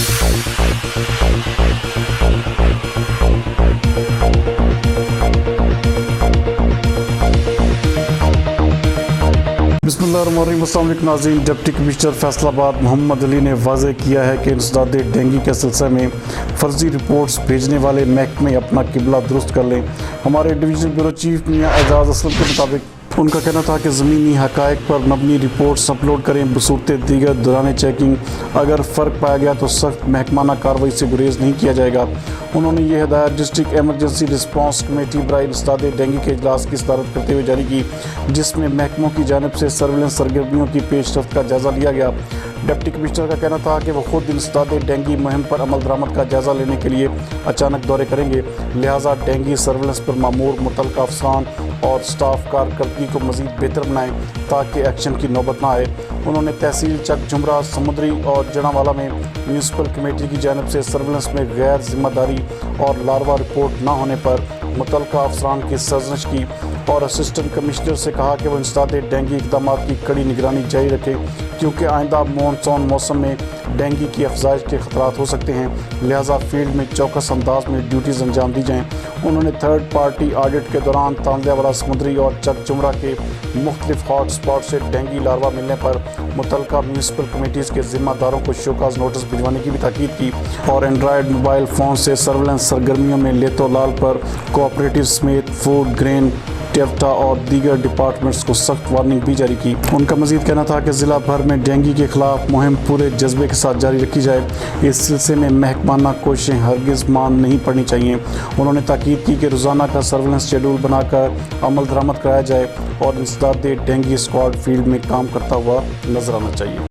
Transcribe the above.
بسم اللہ الرحمن الرحیم۔ السلام علیکم ناظرین، ڈپٹی کمشنر فیصل آباد محمد علی نے واضح کیا ہے کہ انسداد ڈینگی کے سلسلے میں فرضی رپورٹس بھیجنے والے محکمے اپنا قبلہ درست کر لیں۔ ہمارے ڈویژنل بیورو چیف میاں اعجاز اسلم کے مطابق ان کا کہنا تھا کہ زمینی حقائق پر مبنی رپورٹس اپلوڈ کریں بصورت دیگر دوران چیکنگ اگر فرق پایا گیا تو سخت محکمانہ کارروائی سے گریز نہیں کیا جائے گا۔ انہوں نے یہ ہدایت ڈسٹرکٹ ایمرجنسی رسپانس کمیٹی برائے انسداد ڈینگی کے اجلاس کی صدارت کرتے ہوئے جاری کی، جس میں محکموں کی جانب سے سرویلنس سرگرمیوں کی پیش رفت کا جائزہ لیا گیا۔ ڈپٹی کمشنر کا کہنا تھا کہ وہ خود انسداد ڈینگی مہم پر عمل درآمد کا جائزہ لینے کے لیے اچانک دورے کریں گے، لہٰذا ڈینگی سرویلنس پر مامور متعلقہ افسران اور سٹاف کارکردگی کو مزید بہتر بنائیں تاکہ ایکشن کی نوبت نہ آئے۔ انہوں نے تحصیل چک جھمرا، سمندری اور جڑاوالا میں میونسپل کمیٹی کی جانب سے سرویلنس میں غیر ذمہ داری اور لاروہ رپورٹ نہ ہونے پر متعلقہ افسران کی سرزنش کی اور اسسٹنٹ کمشنر سے کہا کہ وہ انسداد ڈینگی اقدامات کی کڑی نگرانی جاری رکھے، کیونکہ آئندہ مونسون موسم میں ڈینگی کی افزائش کے خطرات ہو سکتے ہیں، لہٰذا فیلڈ میں چوکس انداز میں ڈیوٹیز انجام دی جائیں۔ انہوں نے تھرڈ پارٹی آڈٹ کے دوران تانلیہ والا، سمندری اور چک جمرہ کے مختلف ہاٹ اسپاٹ سے ڈینگی لاروہ ملنے پر متعلقہ میونسپل کمیٹیز کے ذمہ داروں کو شوکاز نوٹس بھجوانے کی بھی تاکید کی اور اینڈرائیڈ موبائل فون سے سرویلنس سرگرمیوں میں لیت و لال پر کوآپریٹو سمیت فوڈ، گرین، ٹیوٹا اور دیگر ڈپارٹمنٹس کو سخت وارننگ بھی جاری کی۔ ان کا مزید کہنا تھا کہ ضلع بھر میں ڈینگی کے خلاف مہم پورے جذبے کے ساتھ جاری رکھی جائے، اس سلسلے میں محکمانہ کوششیں ہرگز مان نہیں پڑنی چاہیے۔ انہوں نے تاکید کی کہ روزانہ کا سرویلنس شیڈول بنا کر عمل درآمد کرایا جائے اور انسداد ڈینگی اسکواڈ فیلڈ میں کام کرتا ہوا نظر آنا چاہیے۔